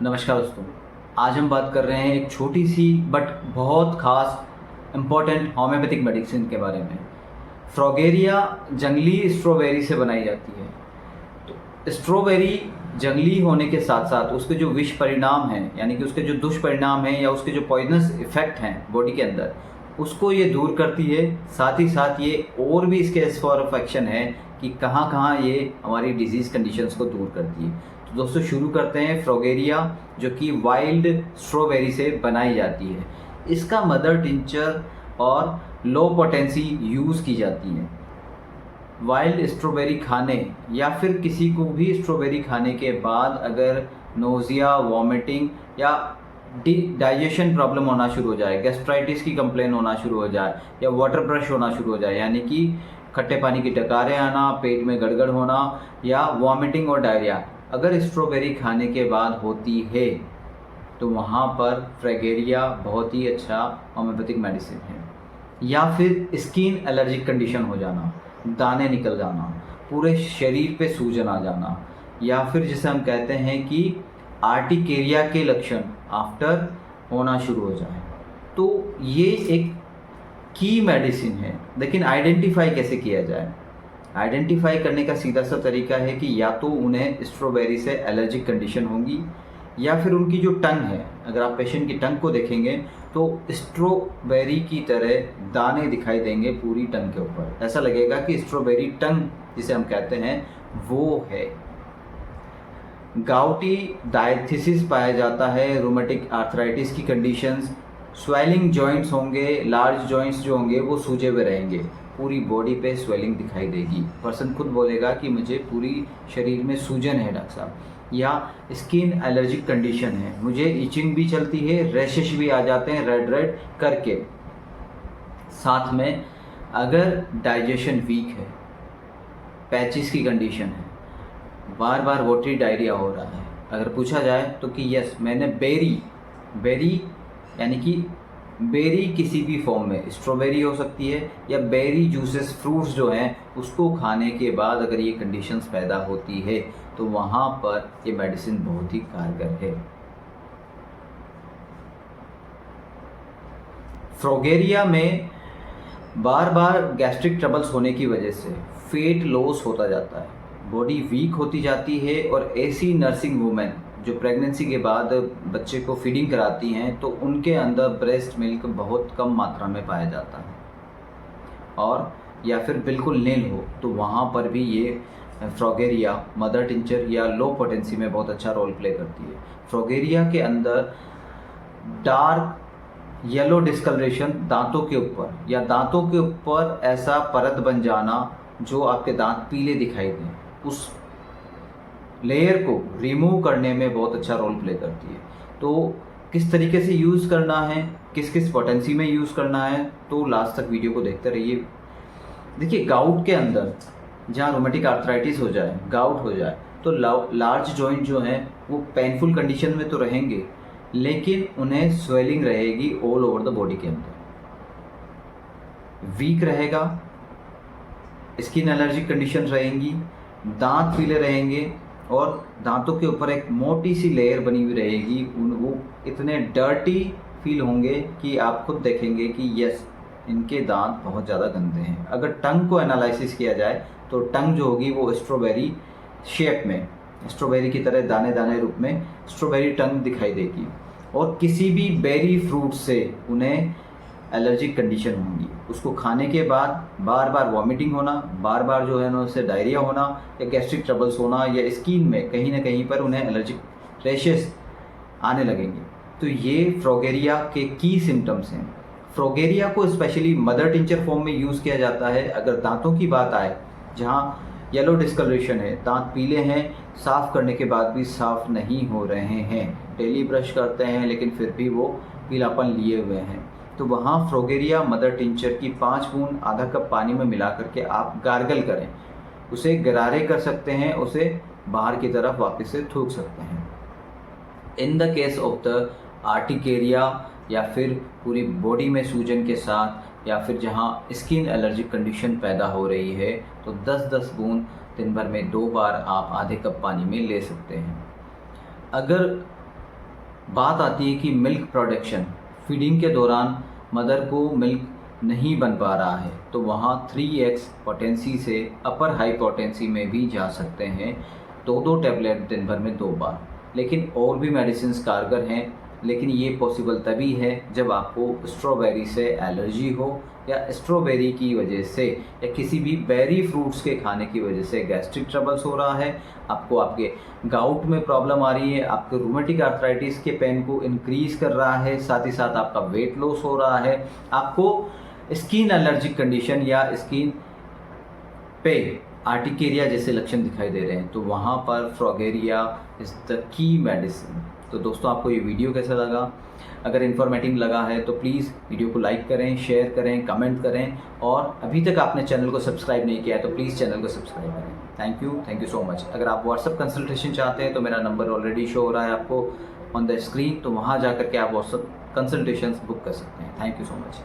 नमस्कार दोस्तों। आज हम बात कर रहे हैं एक छोटी सी बट बहुत ख़ास इम्पॉर्टेंट होम्योपैथिक मेडिसिन के बारे में। फ्रॉगेरिया जंगली स्ट्रॉबेरी से बनाई जाती है। तो स्ट्रॉबेरी जंगली होने के साथ साथ उसके जो विष परिणाम हैं, यानी कि उसके जो दुष्परिणाम हैं या उसके जो पॉइजनस इफेक्ट हैं बॉडी के अंदर, उसको ये दूर करती है। साथ ही साथ ये और भी इसके स्फीयर ऑफ एक्शन है कि कहाँ कहाँ ये हमारी डिजीज़ कंडीशंस को दूर करती है। तो दोस्तों शुरू करते हैं। फ्रॉगेरिया जो कि वाइल्ड स्ट्रॉबेरी से बनाई जाती है, इसका मदर टिंचर और लो पोटेंसी यूज़ की जाती है। वाइल्ड स्ट्रॉबेरी खाने या फिर किसी को भी स्ट्रॉबेरी खाने के बाद अगर नोज़िया, वॉमिटिंग या डाइजेशन प्रॉब्लम होना शुरू हो जाए, गैस्ट्राइटिस की कंप्लेन होना शुरू हो जाए या वाटर ब्रश होना शुरू हो जाए, यानी कि खट्टे पानी की डकारें आना, पेट में गड़गड़ होना या वॉमिटिंग और डायरिया अगर स्ट्रॉबेरी खाने के बाद होती है, तो वहाँ पर फ्रॉगेरिया बहुत ही अच्छा होम्योपैथिक मेडिसिन है। या फिर स्किन एलर्जिक कंडीशन हो जाना, दाने निकल जाना, पूरे शरीर पे सूजन आ जाना, या फिर जिसे हम कहते हैं कि आर्टिकेरिया के लक्षण आफ्टर होना शुरू हो जाए, तो ये एक की मेडिसिन है। लेकिन आइडेंटिफाई कैसे किया जाए? आइडेंटिफाई करने का सीधा सा तरीका है कि या तो उन्हें स्ट्रॉबेरी से एलर्जिक कंडीशन होगी या फिर उनकी जो टंग है, अगर आप पेशेंट की टंग को देखेंगे तो स्ट्रॉबेरी की तरह दाने दिखाई देंगे पूरी टंग के ऊपर। ऐसा लगेगा कि स्ट्रॉबेरी टंग जिसे हम कहते हैं वो है। गाउटी डायथिसिस पाया जाता है, रूमेटिक आर्थराइटिस की कंडीशंस, स्वेलिंग जॉइंट्स होंगे, लार्ज जॉइंट्स जो होंगे वो सूजे हुए रहेंगे, पूरी बॉडी पे स्वेलिंग दिखाई देगी। पर्सन खुद बोलेगा कि मुझे पूरी शरीर में सूजन है डॉक्टर साहब, या स्किन एलर्जिक कंडीशन है, मुझे इचिंग भी चलती है, रैशेस भी आ जाते हैं रेड रेड करके। साथ में अगर डाइजेशन वीक है, पैचिस की कंडीशन है, बार बार वाटरी डायरिया हो रहा है, अगर पूछा जाए तो कि यस मैंने बेरी यानी कि बेरी किसी भी फॉर्म में, स्ट्रॉबेरी हो सकती है या बेरी जूसेस, फ्रूट्स जो हैं उसको खाने के बाद अगर ये कंडीशंस पैदा होती है, तो वहाँ पर ये मेडिसिन बहुत ही कारगर है। फ्रॉगेरिया में बार बार गैस्ट्रिक ट्रबल्स होने की वजह से वेट लॉस होता जाता है, बॉडी वीक होती जाती है, और ऐसी नर्सिंग वुमेन जो प्रेगनेंसी के बाद बच्चे को फीडिंग कराती हैं तो उनके अंदर ब्रेस्ट मिल्क बहुत कम मात्रा में पाया जाता है, और या फिर बिल्कुल नील हो, तो वहाँ पर भी ये फ्रॉगेरिया मदर टिंचर या लो पोटेंसी में बहुत अच्छा रोल प्ले करती है। फ्रॉगेरिया के अंदर डार्क येलो डिस्कलरेशन दांतों के ऊपर या दांतों के ऊपर ऐसा परत बन जाना जो आपके दांत पीले दिखाई दें, उस लेयर को रिमूव करने में बहुत अच्छा रोल प्ले करती है। तो किस तरीके से यूज़ करना है, किस किस पोटेंसी में यूज़ करना है, तो लास्ट तक वीडियो को देखते रहिए। देखिए, गाउट के अंदर जहाँ रोमेटिक आर्थराइटिस हो जाए, गाउट हो जाए, तो लार्ज जॉइंट जो हैं वो पेनफुल कंडीशन में तो रहेंगे, लेकिन उन्हें स्वेलिंग रहेगी ऑल ओवर द बॉडी के अंदर, वीक रहेगा, स्किन एलर्जिक कंडीशन रहेंगी, दांत पीले रहेंगे, और दांतों के ऊपर एक मोटी सी लेयर बनी हुई रहेगी। वो इतने डर्टी फील होंगे कि आप खुद देखेंगे कि यस इनके दांत बहुत ज़्यादा गंदे हैं। अगर टंग को एनालिसिस किया जाए तो टंग जो होगी वो स्ट्रॉबेरी शेप में, स्ट्रॉबेरी की तरह दाने दाने रूप में स्ट्रॉबेरी टंग दिखाई देगी, और किसी भी बेरी फ्रूट से उन्हें एलर्जिक कंडीशन होंगी। उसको खाने के बाद बार बार वॉमिटिंग होना, बार बार जो है ना उससे डायरिया होना या गैस्ट्रिक ट्रबल्स होना, या स्किन में कहीं ना कहीं पर उन्हें एलर्जिक रैशेस आने लगेंगे। तो ये फ्रॉगेरिया के की सिम्टम्स हैं। फ्रॉगेरिया को स्पेशली मदर टिंचर फॉर्म में यूज़ किया जाता है। अगर दांतों की बात आए, जहाँ येलो डिस्कलरेशन है, दांत पीले हैं, साफ़ करने के बाद भी साफ़ नहीं हो रहे हैं, डेली ब्रश करते हैं लेकिन फिर भी वो पीलापन लिए हुए हैं, तो वहाँ फ्रॉगेरिया मदर टिंचर की 5 बूंद आधा कप पानी में मिला करके आप गार्गल करें, उसे गरारे कर सकते हैं, उसे बाहर की तरफ वापस से थूक सकते हैं। In the case of the urticaria या फिर पूरी बॉडी में सूजन के साथ, या फिर जहाँ स्किन एलर्जिक कंडीशन पैदा हो रही है, तो 10-10 बूंद दिन भर में 2 बार आप आधे कप पानी में ले सकते हैं। अगर बात आती है कि मिल्क प्रोडक्शन, फीडिंग के दौरान मदर को मिल्क नहीं बन पा रहा है, तो वहाँ 3x पोटेंसी से अपर हाई पोटेंसी में भी जा सकते हैं, 2 टैबलेट दिन भर में 2 बार। लेकिन और भी मेडिसिन कारगर हैं, लेकिन ये पॉसिबल तभी है जब आपको स्ट्रॉबेरी से एलर्जी हो, या स्ट्रॉबेरी की वजह से या किसी भी बेरी फ्रूट्स के खाने की वजह से गैस्ट्रिक ट्रबल्स हो रहा है, आपको आपके गाउट में प्रॉब्लम आ रही है, आपके रूमेटिक आर्थराइटिस के पेन को इंक्रीज़ कर रहा है, साथ ही साथ आपका वेट लॉस हो रहा है, आपको स्किन एलर्जिक कंडीशन या स्किन पे आर्टिकेरिया जैसे लक्षण दिखाई दे रहे हैं, तो वहाँ पर फ्रॉगेरिया इज़ द की मेडिसिन। तो दोस्तों, आपको ये वीडियो कैसा लगा? अगर इन्फॉर्मेटिव लगा है तो प्लीज़ वीडियो को लाइक करें, शेयर करें, कमेंट करें, और अभी तक आपने चैनल को सब्सक्राइब नहीं किया है तो प्लीज़ चैनल को सब्सक्राइब करें। Thank you so much. अगर आप व्हाट्सअप कंसल्टेशन चाहते हैं तो मेरा नंबर ऑलरेडी शो हो रहा है आपको ऑन द स्क्रीन, तो वहाँ जा कर के आप व्हाट्सअप कंसल्टेशंस बुक कर सकते हैं। Thank you so much.